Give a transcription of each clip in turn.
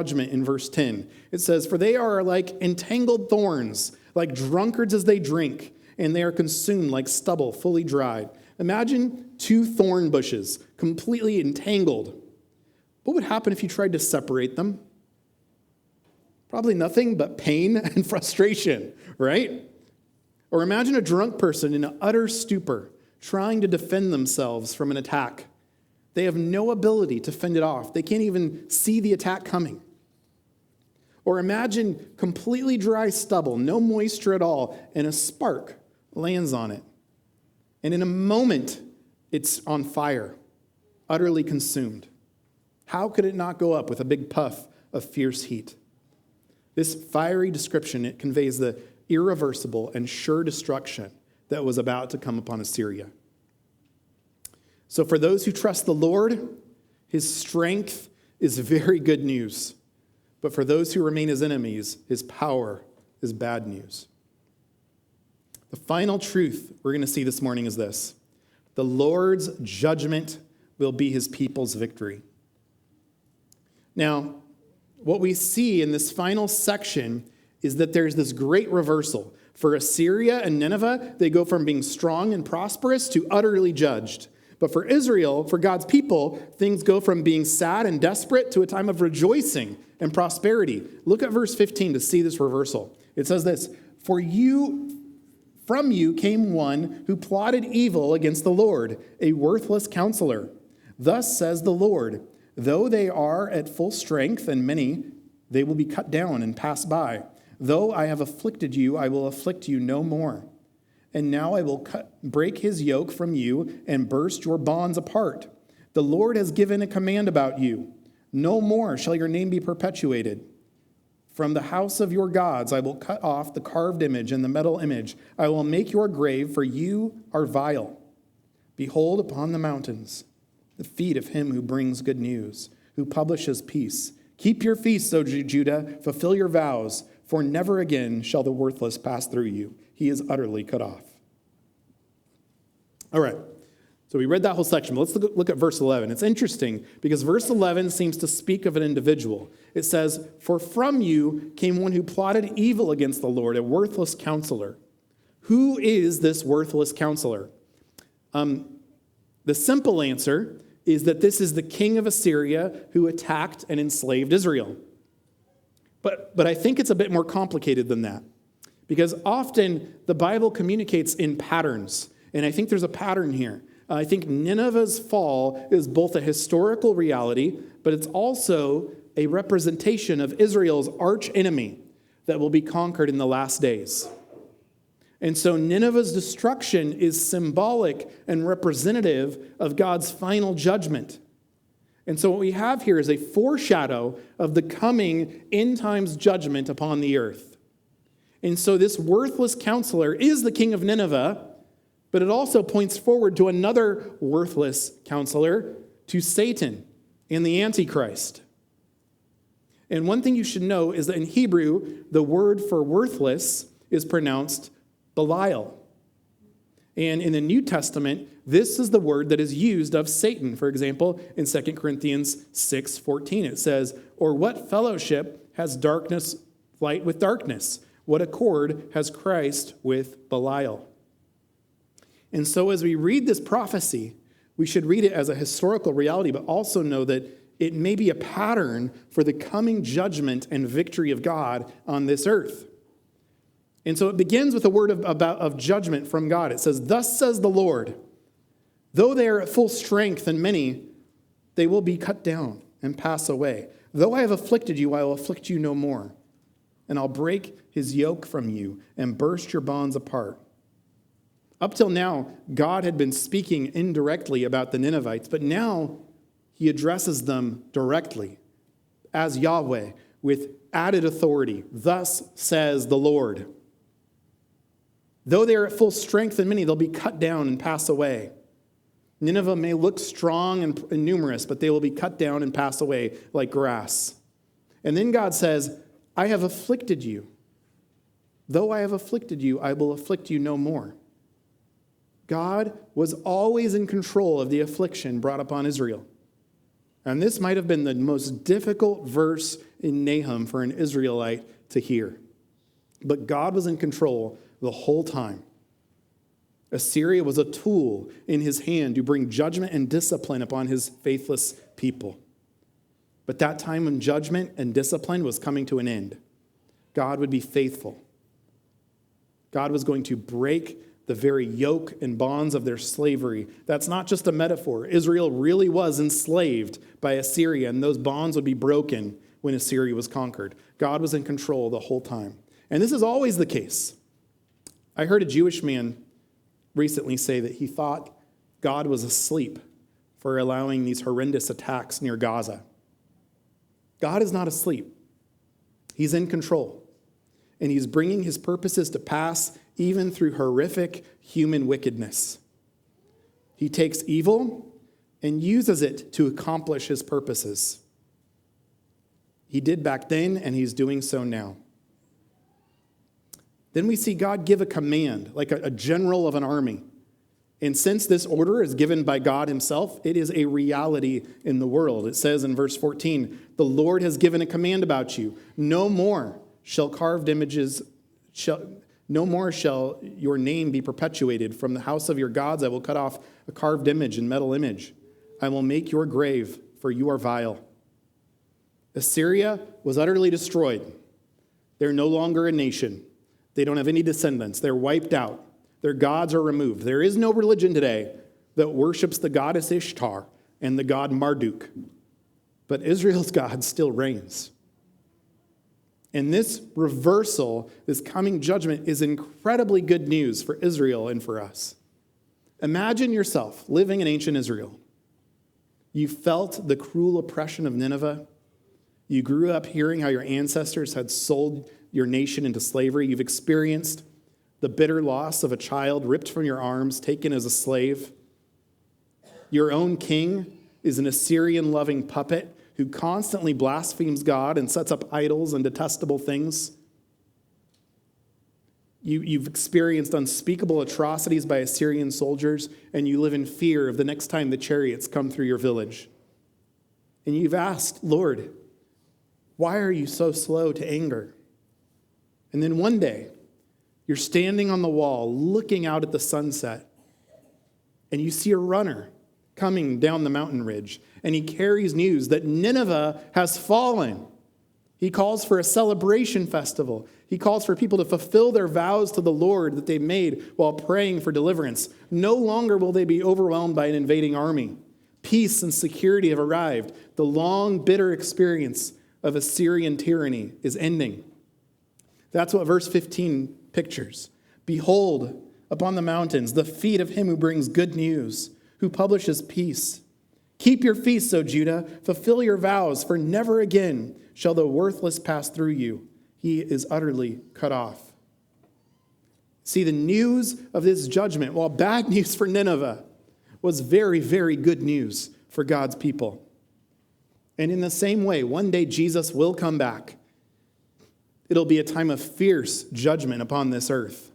judgment in verse 10. It says, "For they are like entangled thorns, like drunkards as they drink, and they are consumed like stubble fully dried." Imagine two thorn bushes completely entangled. What would happen if you tried to separate them? Probably nothing but pain and frustration, right? Or imagine a drunk person in an utter stupor trying to defend themselves from an attack. They have no ability to fend it off. They can't even see the attack coming. Or imagine completely dry stubble, no moisture at all, and a spark lands on it. And in a moment, it's on fire, utterly consumed. How could it not go up with a big puff of fierce heat? This fiery description, it conveys the irreversible and sure destruction that was about to come upon Assyria. So for those who trust the Lord, his strength is very good news. But for those who remain his enemies, his power is bad news. The final truth we're going to see this morning is this: the Lord's judgment will be his people's victory. Now, what we see in this final section is that there's this great reversal. For Assyria and Nineveh, they go from being strong and prosperous to utterly judged. But for Israel, for God's people, things go from being sad and desperate to a time of rejoicing and prosperity. Look at verse 15 to see this reversal. It says this: "For from you came one who plotted evil against the Lord, a worthless counselor. Thus says the Lord, though they are at full strength and many, they will be cut down and pass by. Though I have afflicted you, I will afflict you no more. And now I will break his yoke from you and burst your bonds apart. The Lord has given a command about you. No more shall your name be perpetuated. From the house of your gods I will cut off the carved image and the metal image. I will make your grave, for you are vile. Behold upon the mountains the feet of him who brings good news, who publishes peace. Keep your feasts, O Judah, fulfill your vows, for never again shall the worthless pass through you. He is utterly cut off." All right, so we read that whole section, but let's look at verse 11. It's interesting because verse 11 seems to speak of an individual. It says, "For from you came one who plotted evil against the Lord, a worthless counselor." Who is this worthless counselor? The simple answer is that this is the king of Assyria who attacked and enslaved Israel. But I think it's a bit more complicated than that, because often the Bible communicates in patterns, and I think there's a pattern here. I think Nineveh's fall is both a historical reality, but it's also a representation of Israel's arch enemy that will be conquered in the last days. And so Nineveh's destruction is symbolic and representative of God's final judgment. And so what we have here is a foreshadow of the coming end times judgment upon the earth. And so this worthless counselor is the king of Nineveh, but it also points forward to another worthless counselor, to Satan and the Antichrist. And one thing you should know is that in Hebrew, the word for worthless is pronounced Belial. And in the New Testament, this is the word that is used of Satan. For example, in 2 Corinthians 6:14, it says, "Or what fellowship has darkness, light with darkness? What accord has Christ with Belial?" And so as we read this prophecy, we should read it as a historical reality, but also know that it may be a pattern for the coming judgment and victory of God on this earth. And so it begins with a word of judgment from God. It says, "Thus says the Lord, though they are at full strength and many, they will be cut down and pass away. Though I have afflicted you, I will afflict you no more. And I'll break his yoke from you and burst your bonds apart." Up till now, God had been speaking indirectly about the Ninevites, but now he addresses them directly as Yahweh with added authority. "Thus says the Lord. Though they are at full strength and many, they'll be cut down and pass away." Nineveh may look strong and numerous, but they will be cut down and pass away like grass. And then God says, "I have afflicted you. Though I have afflicted you, I will afflict you no more." God was always in control of the affliction brought upon Israel. And this might have been the most difficult verse in Nahum for an Israelite to hear. But God was in control the whole time. Assyria was a tool in his hand to bring judgment and discipline upon his faithless people. But that time when judgment and discipline was coming to an end, God would be faithful. God was going to break the very yoke and bonds of their slavery. That's not just a metaphor. Israel really was enslaved by Assyria, and those bonds would be broken when Assyria was conquered. God was in control the whole time. And this is always the case. I heard a Jewish man recently say that he thought God was asleep for allowing these horrendous attacks near Gaza. God is not asleep. He's in control. And he's bringing his purposes to pass even through horrific human wickedness. He takes evil and uses it to accomplish his purposes. He did back then, and he's doing so now. Then we see God give a command, like a general of an army. And since this order is given by God himself, it is a reality in the world. It says in verse 14, the Lord has given a command about you. No more shall your name be perpetuated. From the house of your gods I will cut off a carved image and metal image. I will make your grave, for you are vile. Assyria was utterly destroyed. They're no longer a nation. They don't have any descendants. They're wiped out. Their gods are removed. There is no religion today that worships the goddess Ishtar and the god Marduk. But Israel's God still reigns. And this reversal, this coming judgment, is incredibly good news for Israel and for us. Imagine yourself living in ancient Israel. You felt the cruel oppression of Nineveh. You grew up hearing how your ancestors had sold your nation into slavery. You've experienced the bitter loss of a child ripped from your arms, taken as a slave. Your own king is an Assyrian-loving puppet who constantly blasphemes God and sets up idols and detestable things. You've experienced unspeakable atrocities by Assyrian soldiers, and you live in fear of the next time the chariots come through your village. And you've asked, Lord, why are you so slow to anger? And then one day, you're standing on the wall, looking out at the sunset, and you see a runner coming down the mountain ridge, and he carries news that Nineveh has fallen. He calls for a celebration festival. He calls for people to fulfill their vows to the Lord that they made while praying for deliverance. No longer will they be overwhelmed by an invading army. Peace and security have arrived. The long, bitter experience of Assyrian tyranny is ending. That's what verse 15 pictures. Behold, upon the mountains, the feet of him who brings good news, who publishes peace. Keep your feasts, O Judah, fulfill your vows, for never again shall the worthless pass through you. He is utterly cut off. See, the news of this judgment, while bad news for Nineveh, was very, very good news for God's people. And in the same way, one day Jesus will come back. It'll be a time of fierce judgment upon this earth,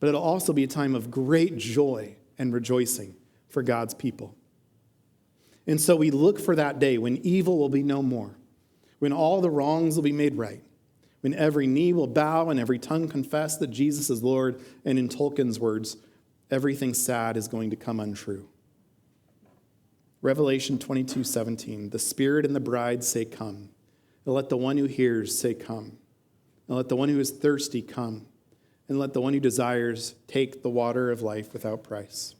but it'll also be a time of great joy and rejoicing for God's people. And so we look for that day when evil will be no more, when all the wrongs will be made right, when every knee will bow and every tongue confess that Jesus is Lord, and in Tolkien's words, everything sad is going to come untrue. Revelation 22:17, the Spirit and the bride say, come. And let the one who hears say, come. And let the one who is thirsty come. And let the one who desires take the water of life without price.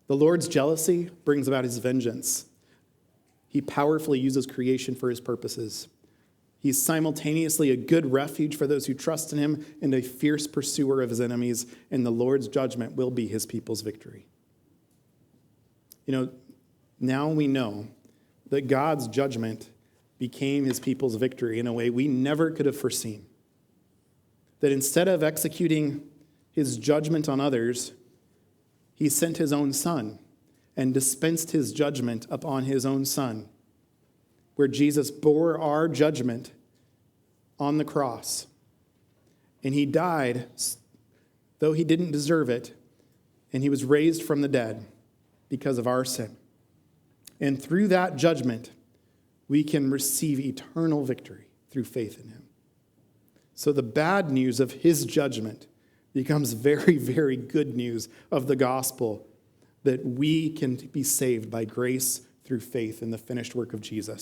The Lord's jealousy brings about his vengeance. He powerfully uses creation for his purposes. He's simultaneously a good refuge for those who trust in him and a fierce pursuer of his enemies, and the Lord's judgment will be his people's victory. Now we know that God's judgment became his people's victory in a way we never could have foreseen. That instead of executing his judgment on others, he sent his own son and dispensed his judgment upon his own son, where Jesus bore our judgment on the cross. And he died, though he didn't deserve it, and he was raised from the dead because of our sin. And through that judgment, we can receive eternal victory through faith in him. So the bad news of his judgment becomes very, very good news of the gospel, that we can be saved by grace through faith in the finished work of Jesus.